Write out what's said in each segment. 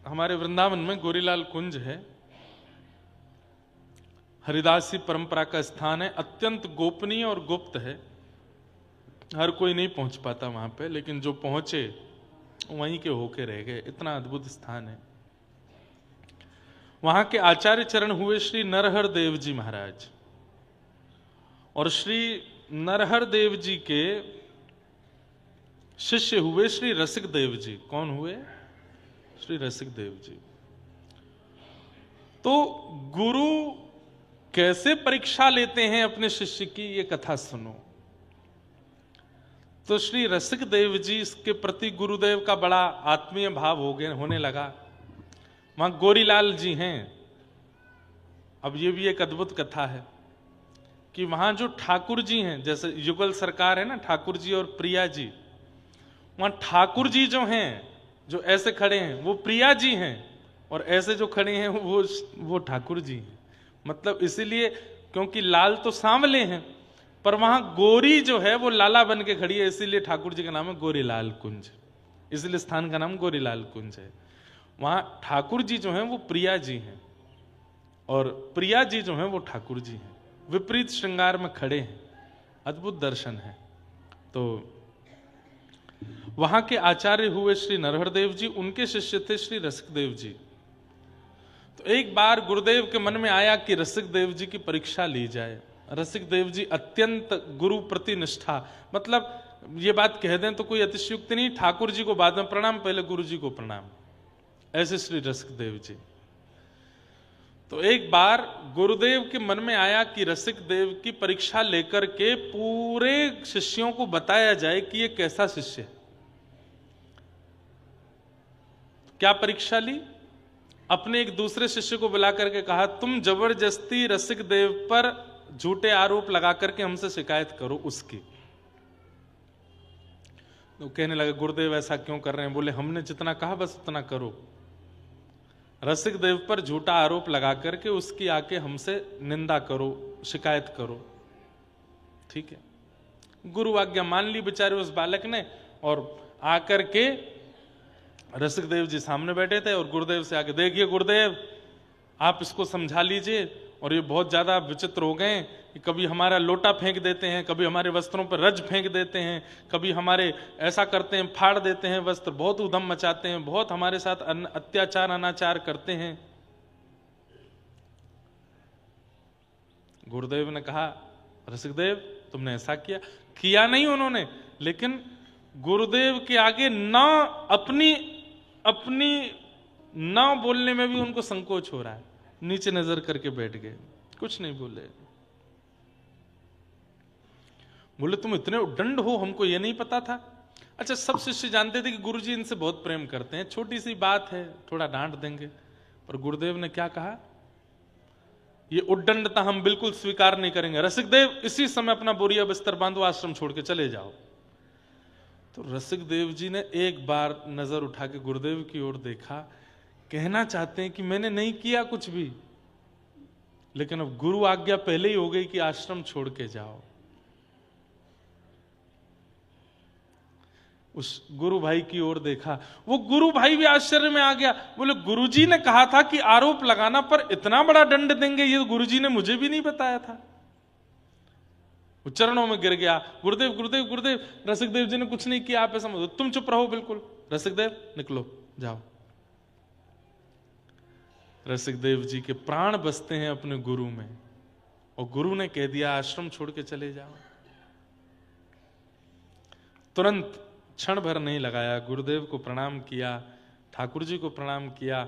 हमारे वृंदावन में गोरीलाल कुंज है, हरिदासी परंपरा का स्थान है, अत्यंत गोपनीय और गुप्त है। हर कोई नहीं पहुंच पाता वहां पे, लेकिन जो पहुंचे वहीं के होके रह गए। इतना अद्भुत स्थान है। वहां के आचार्य चरण हुए श्री नरहर देव जी महाराज, और श्री नरहर देव जी के शिष्य हुए श्री रसिक देव जी। कौन हुए? श्री रसिक देव जी। तो गुरु कैसे परीक्षा लेते हैं अपने शिष्य की, ये कथा सुनो। तो श्री रसिक देव जी इसके प्रति गुरुदेव का बड़ा आत्मीय भाव होने लगा। वहां गोरीलाल जी हैं। अब ये भी एक अद्भुत कथा है कि वहां जो ठाकुर जी हैं, जैसे युगल सरकार है ना, ठाकुर जी और प्रिया जी, वहां ठाकुर जी जो हैं, जो ऐसे खड़े हैं, वो प्रिया जी हैं, और ऐसे जो खड़े हैं वो ठाकुर जी हैं। मतलब इसीलिए क्योंकि लाल तो सांवले हैं, पर वहां गोरी जो है वो लाला बन के खड़ी है, इसीलिए ठाकुर जी का नाम है गोरीलाल कुंज। इसलिए स्थान का नाम गोरीलाल कुंज है। वहां ठाकुर जी जो हैं वो प्रिया जी हैं, और प्रिया जी जो हैं वो ठाकुर जी हैं। विपरीत श्रृंगार में खड़े हैं। अद्भुत दर्शन है। तो वहां के आचार्य हुए श्री नरहर देव जी, उनके शिष्य थे श्री रसिक देव जी। तो एक बार गुरुदेव के मन में आया कि रसिक देव जी की परीक्षा ली जाए। रसिक देव जी अत्यंत गुरु प्रति निष्ठा, मतलब ये बात कह दें तो कोई अतिशयोक्ति नहीं, ठाकुर जी को बाद में प्रणाम, पहले गुरु जी को प्रणाम, ऐसे श्री रसिक देव जी। तो एक बार गुरुदेव के मन में आया कि रसिक देव की परीक्षा लेकर के पूरे शिष्यों को बताया जाए कि ये कैसा शिष्य है। क्या परीक्षा ली? अपने एक दूसरे शिष्य को बुला करके कहा, तुम जबरदस्ती रसिक देव पर झूठे आरोप लगा करके हमसे शिकायत करो उसकी। तो कहने लगे, गुरुदेव ऐसा क्यों कर रहे हैं? बोले, हमने जितना कहा बस उतना करो। रसिक देव पर झूठा आरोप लगा करके उसकी आके हमसे निंदा करो, शिकायत करो। ठीक है। गुरु आज्ञा मान ली बेचारे उस बालक ने, और आकर के रसिक देव जी सामने बैठे थे, और गुरुदेव से आके, देखिए गुरुदेव, आप इसको समझा लीजिए, और ये बहुत ज्यादा विचित्र हो गए कि कभी हमारा लोटा फेंक देते हैं, कभी हमारे वस्त्रों पर रज फेंक देते हैं, कभी हमारे ऐसा करते हैं, फाड़ देते हैं वस्त्र, बहुत उधम मचाते हैं, बहुत हमारे साथ अत्याचार अनाचार करते हैं। गुरुदेव ने कहा, रसिक देव तुमने ऐसा किया? किया नहीं उन्होंने, लेकिन गुरुदेव के आगे ना अपनी ना बोलने में भी उनको संकोच हो रहा है। नीचे नजर करके बैठ गए, कुछ नहीं बोले। बोले, तुम इतने उद्दंड हो, हमको ये नहीं पता था। अच्छा, सब शिष्य जानते थे कि गुरुजी इनसे बहुत प्रेम करते हैं, छोटी सी बात है, थोड़ा डांट देंगे। पर गुरुदेव ने क्या कहा, ये उद्दंडता हम बिल्कुल स्वीकार नहीं करेंगे। रसिक देव, इसी समय अपना बोरिया बिस्तर बांधो, आश्रम छोड़ के चले जाओ। तो रसिक देव जी ने एक बार नजर उठा के गुरुदेव की ओर देखा। कहना चाहते हैं कि मैंने नहीं किया कुछ भी, लेकिन अब गुरु आज्ञा पहले ही हो गई कि आश्रम छोड़ के जाओ। उस गुरु भाई की ओर देखा, वो गुरु भाई भी आश्चर्य में आ गया। बोले, गुरुजी ने कहा था कि आरोप लगाना पर इतना बड़ा दंड देंगे, ये गुरुजी ने मुझे भी नहीं बताया था। वो चरणों में गिर गया, गुरुदेव गुरुदेव गुरुदेव, रसिक देव जी ने कुछ नहीं किया, आप ऐसा मत, तुम चुप रहो बिल्कुल, रसिक देव निकलो जाओ। रसिक देव जी के प्राण बसते हैं अपने गुरु में, और गुरु ने कह दिया आश्रम छोड़ के चले जाओ। तुरंत क्षण भर नहीं लगाया, गुरुदेव को प्रणाम किया, ठाकुर जी को प्रणाम किया,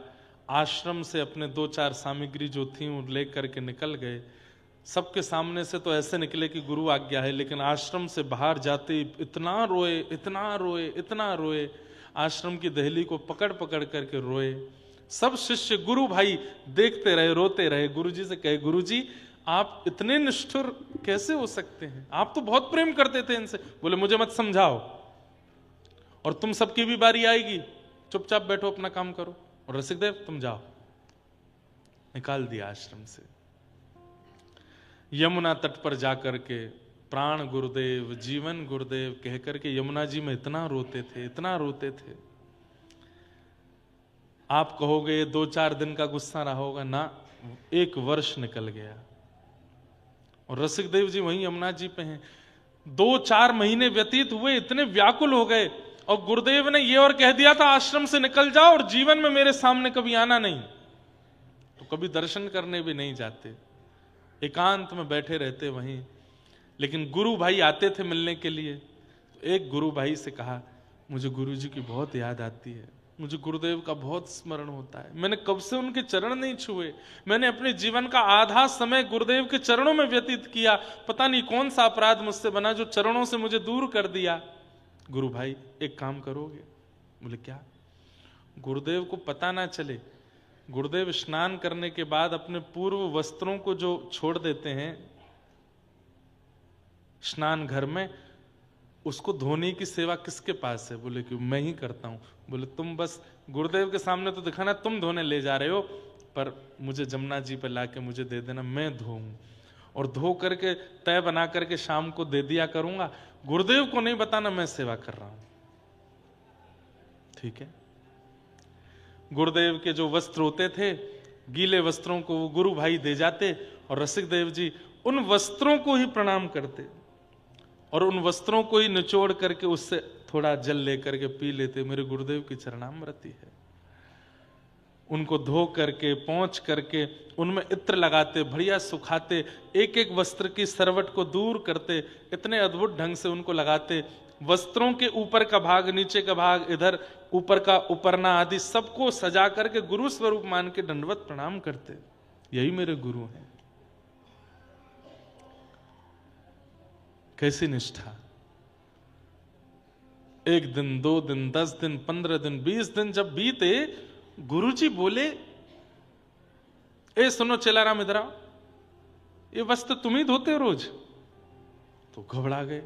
आश्रम से अपने 2-4 सामग्री जो थी वो लेकर के निकल गए। सबके सामने से तो ऐसे निकले कि गुरु आज्ञा है, लेकिन आश्रम से बाहर जाते इतना रोए, इतना रोए, इतना रोए, आश्रम की दहली को पकड़ पकड़ करके रोए। सब शिष्य गुरु भाई देखते रहे, रोते रहे। गुरुजी से कहे, गुरुजी आप इतने निष्ठुर कैसे हो सकते हैं? आप तो बहुत प्रेम करते थे इनसे। बोले, मुझे मत समझाओ, और तुम सबकी भी बारी आएगी, चुपचाप बैठो, अपना काम करो, और रसिक देव तुम जाओ। निकाल दिया आश्रम से। यमुना तट पर जाकर के प्राण गुरुदेव, जीवन गुरुदेव कह करके यमुना जी में इतना रोते थे, इतना रोते थे। आप कहोगे 2-4 दिन का गुस्सा रहा होगा ना, 1 वर्ष निकल गया। और रसिक देव जी वहीं यमुना जी पे हैं। 2-4 महीने व्यतीत हुए, इतने व्याकुल हो गए, और गुरुदेव ने ये और कह दिया था आश्रम से निकल जाओ और जीवन में मेरे सामने कभी आना नहीं। तो कभी दर्शन करने भी नहीं जाते, एकांत में बैठे रहते वहीं। लेकिन गुरु भाई आते थे मिलने के लिए। तो एक गुरु भाई से कहा, मुझे गुरु जी की बहुत याद आती है, मुझे गुरुदेव का बहुत स्मरण होता है, मैंने कब से उनके चरण नहीं छुए, मैंने अपने जीवन का आधा समय गुरुदेव के चरणों में व्यतीत किया, पता नहीं कौन सा अपराध मुझसे बना जो चरणों से मुझे दूर कर दिया। गुरु भाई एक काम करोगे? बोले क्या? गुरुदेव को पता ना चले। गुरुदेव स्नान करने के बाद अपने पूर्व वस्त्रों को जो छोड़ देते हैं स्नान घर में, उसको धोने की सेवा किसके पास है? बोले कि मैं ही करता हूं। बोले तुम बस गुरुदेव के सामने तो दिखाना तुम धोने ले जा रहे हो, पर मुझे जमुना जी पे लाके मुझे दे देना, मैं धोऊं और धो करके तय बना करके शाम को दे दिया करूंगा, गुरुदेव को नहीं बताना मैं सेवा कर रहा हूं। ठीक है। गुरुदेव के जो वस्त्र होते थे, गीले वस्त्रों को वो गुरु भाई दे जाते और रसिक देव जी उन वस्त्रों को ही प्रणाम करते और उन वस्त्रों को ही निचोड़ करके उससे थोड़ा जल लेकर के पी लेते। मेरे गुरुदेव की चरणामृति है। उनको धो करके पोंछ करके उनमें इत्र लगाते, बढ़िया सुखाते, एक एक वस्त्र की सरवट को दूर करते, इतने अद्भुत ढंग से उनको लगाते। वस्त्रों के ऊपर का भाग, नीचे का भाग, इधर ऊपर का उपरना आदि सबको सजा करके गुरु स्वरूप मान के दंडवत प्रणाम करते। यही मेरे गुरु हैं। कैसी निष्ठा! 1 दिन, 2 दिन, 10 दिन, 15 दिन, 20 दिन जब बीते, गुरुजी बोले, ए सुनो चेलाराम इधर आओ, ये वस्त्र तुम ही धोते हो रोज? तो घबरा गए।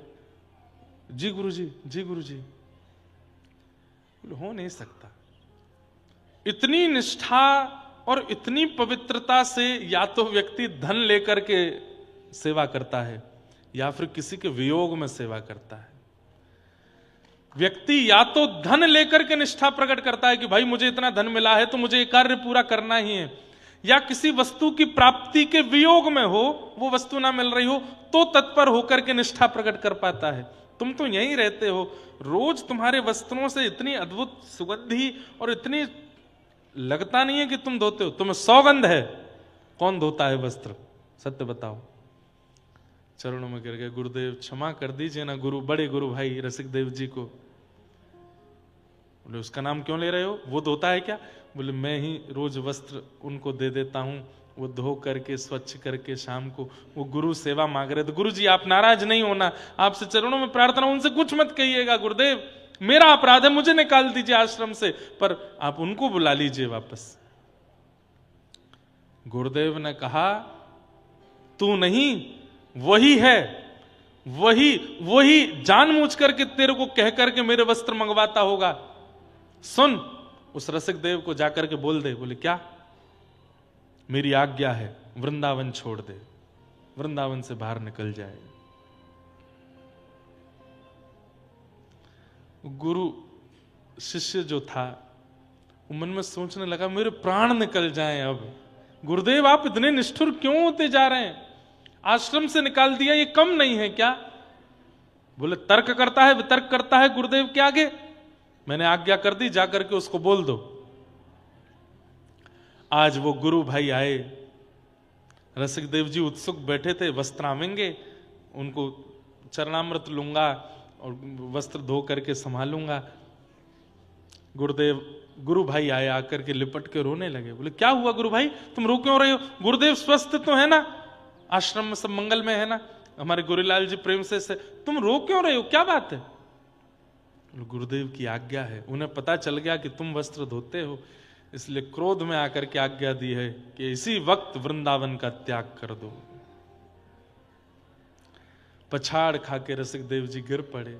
जी गुरुजी, जी गुरुजी। हो नहीं सकता। इतनी निष्ठा और इतनी पवित्रता से या तो व्यक्ति धन लेकर के सेवा करता है या फिर किसी के वियोग में सेवा करता है। व्यक्ति या तो धन लेकर के निष्ठा प्रकट करता है कि भाई मुझे इतना धन मिला है तो मुझे ये कार्य पूरा करना ही है, या किसी वस्तु की प्राप्ति के वियोग में हो, वो वस्तु ना मिल रही हो तो तत्पर होकर के निष्ठा प्रकट कर पाता है। तुम तो यहीं रहते हो, रोज तुम्हारे वस्त्रों से इतनी अद्भुत सुगंधी और इतनी लगता नहीं है कि तुम धोते हो। तुम्हें सौगंध है, कौन धोता है वस्त्र? सत्य बताओ। चरणों में गिर गए, गुरुदेव क्षमा कर दीजिए ना गुरु, बड़े गुरु भाई रसिक देव जी को। बोले उसका नाम क्यों ले रहे हो, वो धोता है क्या? बोले मैं ही रोज वस्त्र उनको दे देता हूं, वो धो करके स्वच्छ करके शाम को वो गुरु सेवा मांग रहे थे। गुरु जी आप नाराज नहीं होना, आपसे चरणों में प्रार्थना, उनसे कुछ मत कहिएगा गुरुदेव, मेरा अपराध है, मुझे निकाल दीजिए आश्रम से, पर आप उनको बुला लीजिए वापस। गुरुदेव ने कहा तू नहीं, वही है, वही जानबूझ करके तेरे को कह करके मेरे वस्त्र मंगवाता होगा। सुन, उस रसिक देव को जाकर के बोल दे। बोले क्या? मेरी आज्ञा है, वृंदावन छोड़ दे, वृंदावन से बाहर निकल जाए। गुरु शिष्य जो था वो मन में सोचने लगा मेरे प्राण निकल जाएं अब। गुरुदेव आप इतने निष्ठुर क्यों होते जा रहे हैं? आश्रम से निकाल दिया, ये कम नहीं है क्या? बोले तर्क करता है, वितर्क करता है गुरुदेव के आगे। मैंने आज्ञा कर दी, जाकर के उसको बोल दो। आज वो गुरु भाई आए, रसिक देव जी उत्सुक बैठे थे, वस्त्र आवेंगे, उनको चरणामृत लूंगा और वस्त्र धो करके संभालूंगा। गुरु भाई आए, आकर के लिपट के रोने लगे। बोले क्या हुआ गुरु भाई, तुम रो क्यों रहे हो? गुरुदेव स्वस्थ तो है ना, आश्रम में सब मंगल में है ना, हमारे गुरुलाल जी प्रेम से तुम रो क्यों रहे हो, क्या बात है? गुरुदेव की आज्ञा है, उन्हें पता चल गया कि तुम वस्त्र धोते हो, इसलिए क्रोध में आकर के आज्ञा दी है कि इसी वक्त वृंदावन का त्याग कर दो। पछाड़ खाके रसिक देव जी गिर पड़े,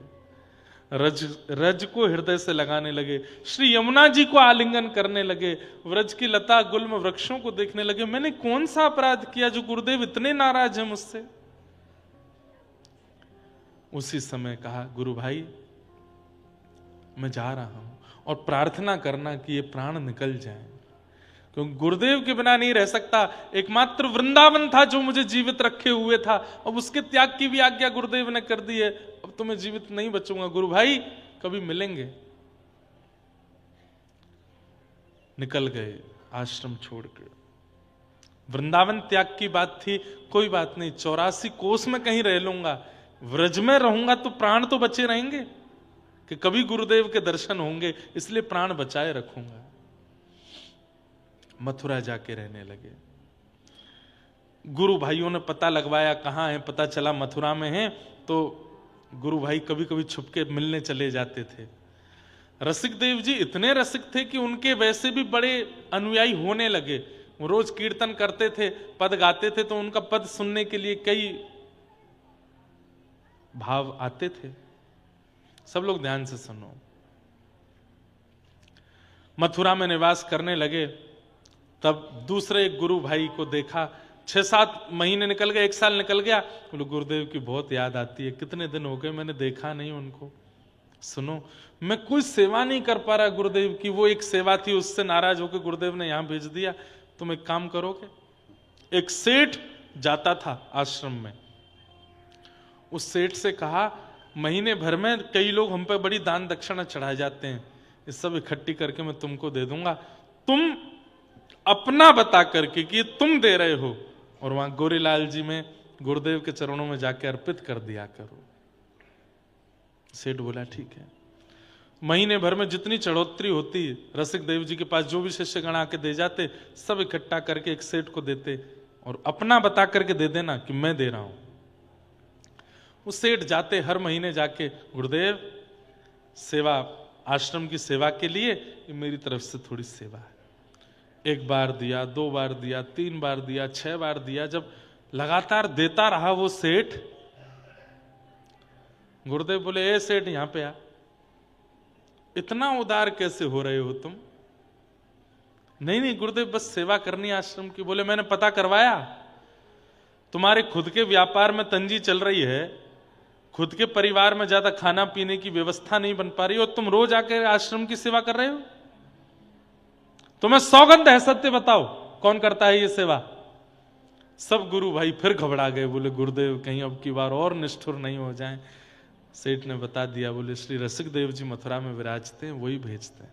रज को हृदय से लगाने लगे, श्री यमुना जी को आलिंगन करने लगे, व्रज की लता गुल्म वृक्षों को देखने लगे। मैंने कौन सा अपराध किया जो गुरुदेव इतने नाराज हैं मुझसे? उसी समय कहा गुरु भाई मैं जा रहा हूं और प्रार्थना करना कि ये प्राण निकल जाए, क्योंकि गुरुदेव के बिना नहीं रह सकता। एकमात्र वृंदावन था जो मुझे जीवित रखे हुए था, अब उसके त्याग की भी आज्ञा गुरुदेव ने कर दी है, अब तो मैं जीवित नहीं बचूंगा। गुरु भाई कभी मिलेंगे। निकल गए आश्रम छोड़कर। वृंदावन त्याग की बात थी, कोई बात नहीं, 84 कोस में कहीं रह लूंगा, व्रज में रहूंगा तो प्राण तो बचे रहेंगे कि कभी गुरुदेव के दर्शन होंगे, इसलिए प्राण बचाए रखूंगा। मथुरा जाके रहने लगे। गुरु भाइयों ने पता लगवाया कहां है, पता चला मथुरा में है, तो गुरु भाई कभी कभी छुपके मिलने चले जाते थे। रसिक देव जी इतने रसिक थे कि उनके वैसे भी बड़े अनुयायी होने लगे। वो रोज कीर्तन करते थे, पद गाते थे, तो उनका पद सुनने के लिए कई भाव आते थे। सब लोग ध्यान से सुनो। मथुरा में निवास करने लगे, तब दूसरे एक गुरु भाई को देखा। 6-7 महीने निकल गए, 1 साल निकल गया। बोले गुरुदेव की बहुत याद आती है, कितने दिन हो गए मैंने देखा नहीं उनको। सुनो, मैं कोई सेवा नहीं कर पा रहा गुरुदेव की, वो एक सेवा थी, उससे नाराज होकर गुरुदेव ने यहां भेज दिया। तुम एक काम करोगे? एक सेठ जाता था आश्रम में, उस सेठ से कहा महीने भर में कई लोग हम पे बड़ी दान दक्षिणा चढ़ाए जाते हैं, इस सब इकट्ठी करके मैं तुमको दे दूंगा, तुम अपना बता करके कि तुम दे रहे हो, और वहां गोरीलाल जी में गुरुदेव के चरणों में जाके अर्पित कर दिया करो। सेठ बोला ठीक है। महीने भर में जितनी चढ़ोतरी होती, रसिक देव जी के पास जो भी शिष्यगण आके दे जाते, सब इकट्ठा करके एक सेठ को देते, और अपना बता करके दे देना कि मैं दे रहा हूं। वो सेठ जाते हर महीने जाके, गुरुदेव सेवा, आश्रम की सेवा के लिए ये मेरी तरफ से थोड़ी सेवा है। 1 बार दिया, 2 बार दिया, 3 बार दिया, 6 बार दिया। जब लगातार देता रहा वो सेठ, गुरुदेव बोले ए सेठ यहां पे आ, इतना उदार कैसे हो रहे हो तुम? नहीं नहीं गुरुदेव बस सेवा करनी आश्रम की। बोले मैंने पता करवाया, तुम्हारे खुद के व्यापार में तंगी चल रही है, खुद के परिवार में ज्यादा खाना पीने की व्यवस्था नहीं बन पा रही, और तुम रोज आकर आश्रम की सेवा कर रहे हो। तुम्हें सौगंध है, सत्य बताओ कौन करता है ये सेवा? सब गुरु भाई फिर घबरा गए, बोले गुरुदेव कहीं अब की बार और निष्ठुर नहीं हो जाएं। सेठ ने बता दिया, बोले श्री रसिक देव जी मथुरा में विराजते हैं, वही भेजते हैं।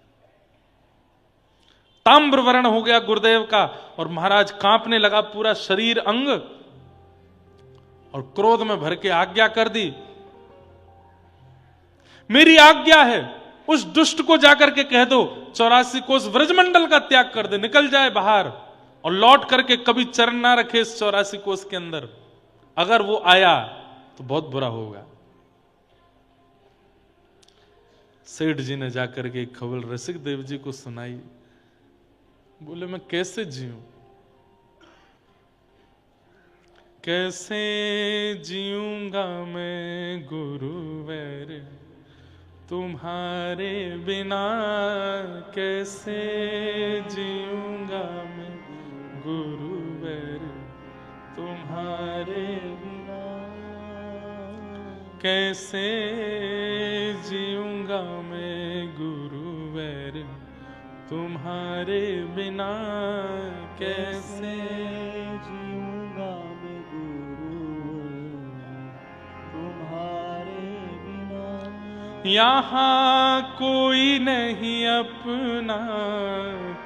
ताम्र वर्ण हो गया गुरुदेव का, और महाराज कांपने लगा पूरा शरीर अंग, और क्रोध में भर के आज्ञा कर दी, मेरी आज्ञा है उस दुष्ट को जाकर के कह दो 84 कोस व्रजमंडल का त्याग कर दे, निकल जाए बाहर, और लौट करके कभी चरण ना रखे इस 84 कोस के अंदर। अगर वो आया तो बहुत बुरा होगा। सेठ जी ने जाकर के खबर रसिक देव जी को सुनाई। बोले मैं कैसे जीऊं, कैसे जीऊंगा मैं गुरुवर तुम्हारे बिना, कैसे जीऊंगा मैं गुरुवर तुम्हारे बिना, कैसे जीऊंगा मैं गुरुवर तुम्हारे बिना, कैसे जीऊंगा मैं गुरुवर तुम्हारे बिना। यहाँ कोई नहीं अपना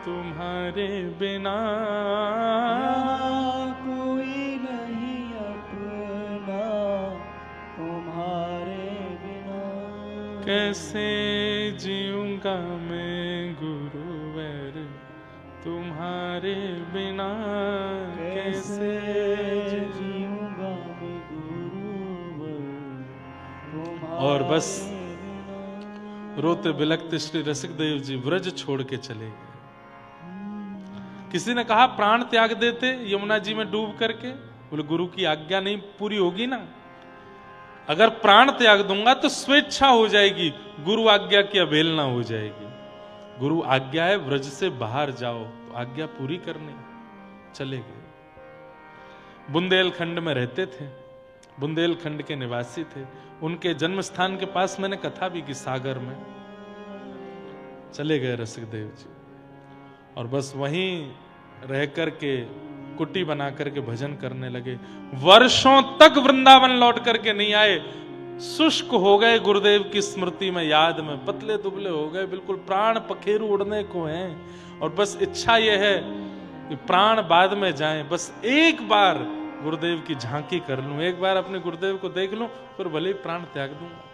तुम्हारे बिना, कोई नहीं अपना तुम्हारे बिना, कैसे जीऊंगा मैं गुरुवर तुम्हारे बिना, कैसे जीऊंगा मैं गुरुवर तुम्हारे। और बस रोते बिलखते श्री रसिक देव जी व्रज छोड़ के चले गए। किसी ने कहा प्राण त्याग देते यमुना जी में डूब करके, बोले गुरु की आज्ञा नहीं पूरी होगी ना, अगर प्राण त्याग दूंगा तो स्वेच्छा हो जाएगी, गुरु आज्ञा की अवहेलना हो जाएगी। गुरु आज्ञा है व्रज से बाहर जाओ, तो आज्ञा पूरी करने चले गए। बुंदेलखंड में रहते थे, बुंदेलखंड के निवासी थे। उनके जन्म स्थान के पास मैंने कथा भी की, सागर में। चले गए रसिकदेव जी, और बस वहीं रह करके कुटी बना करके भजन करने लगे। वर्षों तक वृंदावन लौट करके नहीं आए, शुष्क हो गए गुरुदेव की स्मृति में, याद में, पतले दुबले हो गए, बिल्कुल प्राण पखेरु उड़ने को हैं, और बस इच्छा यह है कि प्राण बाद में जाएं, बस एक बार गुरुदेव की झांकी कर लूं, एक बार अपने गुरुदेव को देख लूं, फिर भले ही प्राण त्याग दूंगा।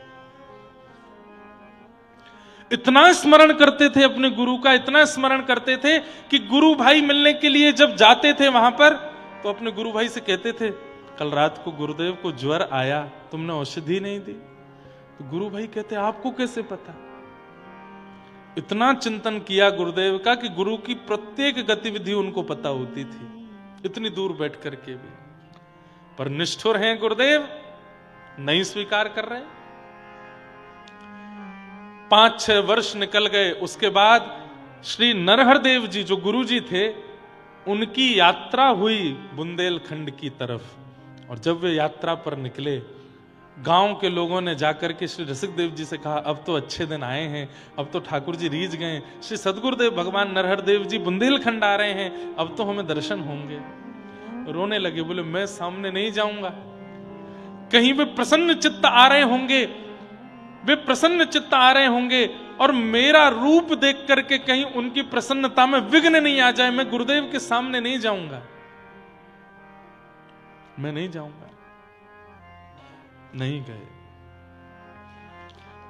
इतना स्मरण करते थे अपने गुरु का, इतना स्मरण करते थे कि गुरु भाई मिलने के लिए जब जाते थे वहां पर, तो अपने गुरु भाई से कहते थे, कल रात को गुरुदेव को ज्वर आया, तुमने औषधि नहीं दी। तो गुरु भाई कहते, आपको कैसे पता? इतना चिंतन किया गुरुदेव का कि गुरु की प्रत्येक गतिविधि उनको पता होती थी, इतनी दूर बैठ करके भी। पर निष्ठुर हैं गुरुदेव, नहीं स्वीकार कर रहे। 5-6 वर्ष निकल गए। उसके बाद श्री नरहर देव जी जो गुरु जी थे, उनकी यात्रा हुई बुंदेलखंड की तरफ, और जब वे यात्रा पर निकले, गांव के लोगों ने जाकर के श्री रसिकदेव जी से कहा, अब तो अच्छे दिन आए हैं, अब तो ठाकुर जी रीझ गए, श्री सदगुरुदेव भगवान नरहर देव जी बुंदेलखंड आ रहे हैं, अब तो हमें दर्शन होंगे। रोने लगे, बोले मैं सामने नहीं जाऊंगा, कहीं वे प्रसन्न चित्त आ रहे होंगे, वे प्रसन्न चित्त आ रहे होंगे, और मेरा रूप देख करके कहीं उनकी प्रसन्नता में विघ्न नहीं आ जाए, मैं गुरुदेव के सामने नहीं जाऊंगा, मैं नहीं जाऊंगा। नहीं गए।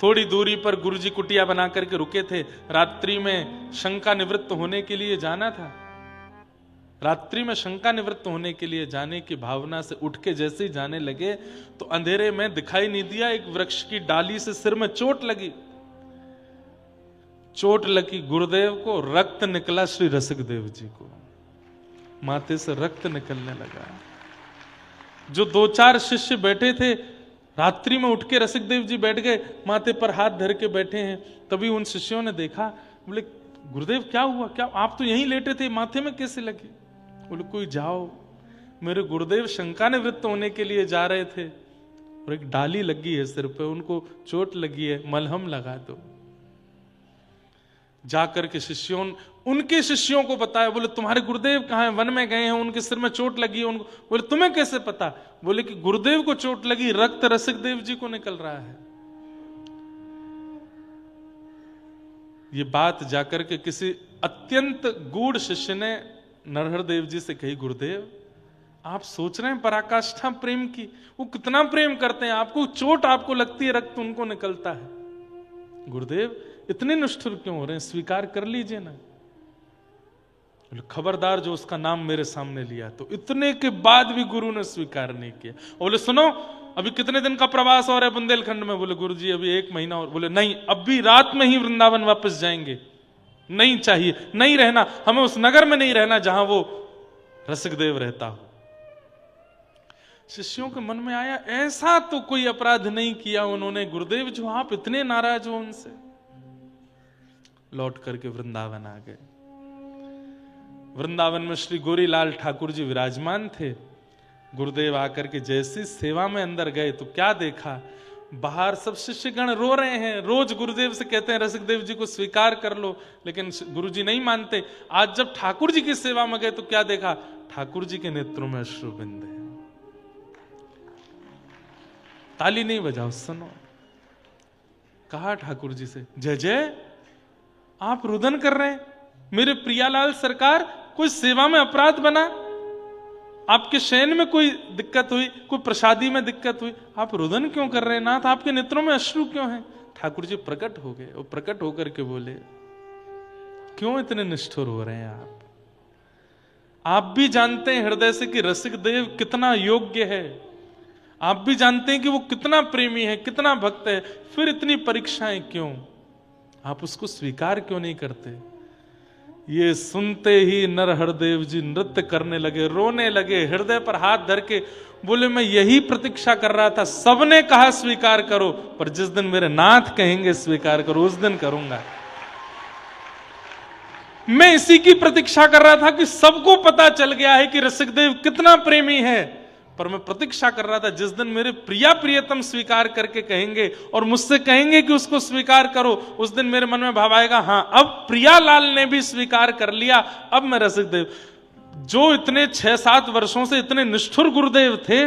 थोड़ी दूरी पर गुरुजी कुटिया बना करके रुके थे, रात्रि में शंका निवृत्त होने के लिए जाना था। रात्रि में शंका निवृत्त होने के लिए जाने की भावना से उठ के जैसे ही जाने लगे, तो अंधेरे में दिखाई नहीं दिया, एक वृक्ष की डाली से सिर में चोट लगी। चोट लगी गुरुदेव को, रक्त निकला श्री रसिकदेव जी को, माथे से रक्त निकलने लगा। जो 2-4 शिष्य बैठे थे, रात्रि में उठ के रसिकदेव जी बैठ गए, माथे पर हाथ धर के बैठे हैं। तभी उन शिष्यों ने देखा, बोले गुरुदेव क्या हुआ, क्या आप तो यहीं लेटे थे, माथे में कैसे लगी? बोले कोई जाओ, मेरे गुरुदेव शंका निवृत्त होने के लिए जा रहे थे, और एक डाली लगी है सिर पे, उनको चोट लगी है, मलहम लगा दो। जाकर के उनके शिष्यों को बताया, बोले तुम्हारे गुरुदेव कहाँ हैं? वन में गए हैं, उनके सिर में चोट लगी है उनको। बोले तुम्हें कैसे पता? बोले कि गुरुदेव को चोट लगी, रक्त रसिकदेव जी को निकल रहा है। ये बात जाकर के किसी अत्यंत गूढ़ शिष्य ने नरहर देव जी से कही, गुरुदेव आप सोच रहे हैं पराकाष्ठा प्रेम की, वो कितना प्रेम करते हैं आपको, चोट आपको लगती है, रक्त उनको निकलता है। गुरुदेव इतने निष्ठुर क्यों हो रहे हैं, स्वीकार कर लीजिए ना। खबरदार जो उसका नाम मेरे सामने लिया। तो इतने के बाद भी गुरु ने स्वीकार नहीं किया। बोले सुनो, अभी कितने दिन का प्रवास और है बुंदेलखंड में? बोले गुरुजी अभी 1 महीना और। बोले नहीं, अभी रात में ही वृंदावन वापस जाएंगे, नहीं चाहिए, नहीं रहना, हमें उस नगर में नहीं रहना जहां वो रसिकदेव रहता हो। शिष्यों के मन में आया, ऐसा तो कोई अपराध नहीं किया उन्होंने गुरुदेव, जो आप इतने नाराज हो उनसे। लौट करके वृंदावन आ गए। वृंदावन में श्री गोरीलाल ठाकुर जी विराजमान थे। गुरुदेव आकर के जैसी सेवा में अंदर गए तो क्या देखा, बाहर सब शिष्यगण रो रहे हैं। रोज गुरुदेव से कहते हैं रसिकदेव जी को स्वीकार कर लो, लेकिन गुरुजी नहीं मानते। आज जब ठाकुर जी की सेवा में गए तो क्या देखा, ठाकुर जी के नेत्रों में अश्रुबिंद है। ताली नहीं बजाओ, सुनो। कहा ठाकुर जी से, जय जय आप रुदन कर रहे हैं, मेरे प्रियालाल सरकार कोई सेवा में अपराध बना, आपके शयन में कोई दिक्कत हुई, कोई प्रसादी में दिक्कत हुई, आप रुदन क्यों कर रहे हैं नाथ, आपके नेत्रों में अश्रु क्यों हैं? ठाकुर जी प्रकट हो गए। वो प्रकट होकर के बोले, क्यों इतने निष्ठुर हो रहे हैं आप भी जानते हैं हृदय से कि रसिकदेव कितना योग्य है, आप भी जानते हैं कि वो कितना प्रेमी है, कितना भक्त है, फिर इतनी परीक्षाएं क्यों? आप उसको स्वीकार क्यों नहीं करते? ये सुनते ही नरहरदेव जी नृत्य करने लगे, रोने लगे, हृदय पर हाथ धर के बोले, मैं यही प्रतीक्षा कर रहा था, सबने कहा स्वीकार करो, पर जिस दिन मेरे नाथ कहेंगे स्वीकार करो उस दिन करूंगा। मैं इसी की प्रतीक्षा कर रहा था कि सबको पता चल गया है कि रसिकदेव कितना प्रेमी है, पर मैं प्रतीक्षा कर रहा था जिस दिन मेरे प्रिया प्रियतम स्वीकार करके कहेंगे और मुझसे कहेंगे कि उसको स्वीकार करो, उस दिन मेरे मन में भाव आएगा, हां अब प्रियालाल ने भी स्वीकार कर लिया, अब मैं रसिक देव। जो इतने 6-7 वर्षों से इतने निष्ठुर गुरुदेव थे,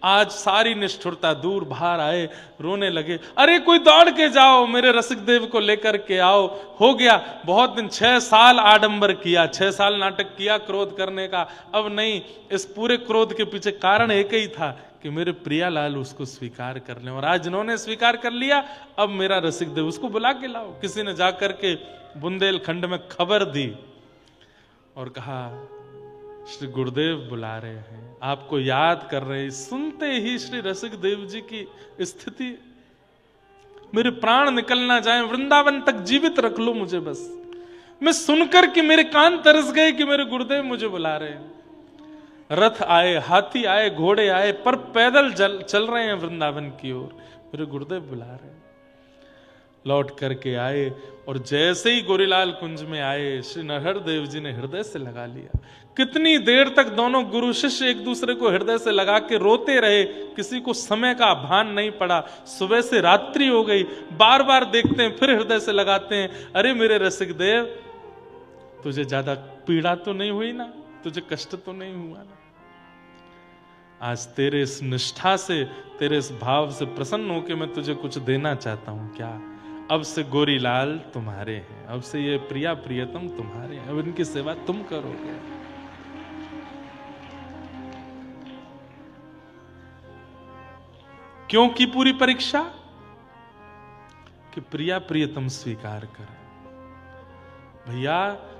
आज सारी निष्ठुरता दूर, बाहर आए, रोने लगे, अरे कोई दौड़ के जाओ, मेरे रसिक देव को लेकर के आओ। हो गया बहुत दिन, 6 साल आडंबर किया, 6 साल नाटक किया क्रोध करने का, अब नहीं। इस पूरे क्रोध के पीछे कारण एक ही था कि मेरे प्रियालाल उसको स्वीकार कर लें, और आज जिन्होंने स्वीकार कर लिया, अब मेरा रसिक देव उसको बुला के लाओ। किसी ने जाकर के बुंदेलखंड में खबर दी और कहा श्री गुरुदेव बुला रहे हैं, आपको याद कर रहे हैं। सुनते ही श्री रसिक देव जी की स्थिति, मेरे प्राण निकलना जाए, वृंदावन तक जीवित रख लो मुझे बस। मैं सुनकर कि मेरे कान तरस गए कि मेरे गुरुदेव मुझे बुला रहे हैं। रथ आए, हाथी आए, घोड़े आए, पर पैदल चल रहे हैं वृंदावन की ओर, मेरे गुरुदेव बुला रहे हैं। लौट करके आए और जैसे ही गोरीलाल कुंज में आए, श्री नरहर देव जी ने हृदय से लगा लिया। कितनी देर तक दोनों गुरु शिष्य एक दूसरे को हृदय से लगा के रोते रहे, किसी को समय का भान नहीं पड़ा। सुबह से रात्रि हो गई, बार बार देखते हैं, फिर हृदय से लगाते हैं, अरे मेरे रसिक देव, तुझे ज्यादा पीड़ा तो नहीं हुई ना, तुझे कष्ट तो नहीं हुआ ना? आज तेरे इस निष्ठा से, तेरे इस भाव से प्रसन्न होकर मैं तुझे कुछ देना चाहता हूं। क्या? अब से गोरीलाल तुम्हारे हैं, अब से ये प्रिया प्रियतम तुम्हारे हैं, अब इनकी सेवा तुम करोगे। क्यों की पूरी परीक्षा? कि प्रिया प्रियतम स्वीकार करें। भैया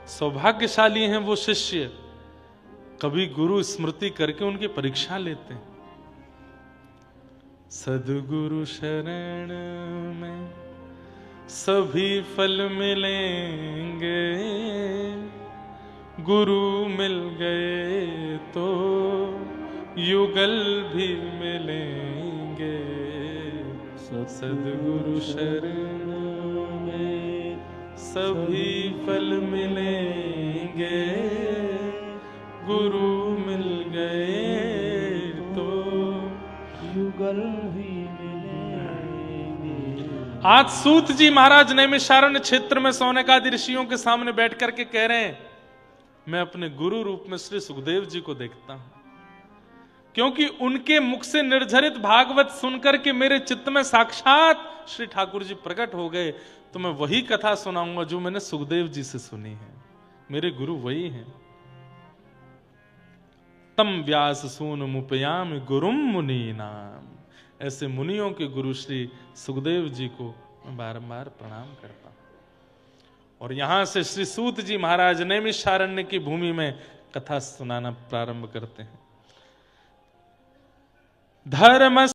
सौभाग्यशाली हैं वो शिष्य, कभी गुरु स्मृति करके उनकी परीक्षा लेते हैं। सद्गुरु शरण में सभी फल मिलेंगे, गुरु मिल गए तो युगल भी मिलेंगे। सद्गुरु शरण में सभी फल मिलेंगे, गुरु मिल गए तो युगल भी मिलेंगे। आज सूत जी महाराज नैमिषारण्य क्षेत्र में सौनकादि ऋषियों के सामने बैठ करके कह रहे हैं, मैं अपने गुरु रूप में श्री सुखदेव जी को देखता हूं, क्योंकि उनके मुख से निर्झरित भागवत सुनकर के मेरे चित्त में साक्षात श्री ठाकुर जी प्रकट हो गए। तो मैं वही कथा सुनाऊंगा जो मैंने सुखदेव जी से सुनी है, मेरे गुरु वही हैं। तम व्यास सून मुपयाम गुरुम मुनि नाम। ऐसे मुनियों के गुरु श्री सुखदेव जी को मैं बारंबार प्रणाम करता हूं। और यहां से श्री सूत जी महाराज नैमिषारण्य की भूमि में कथा सुनाना प्रारंभ करते हैं। धर्म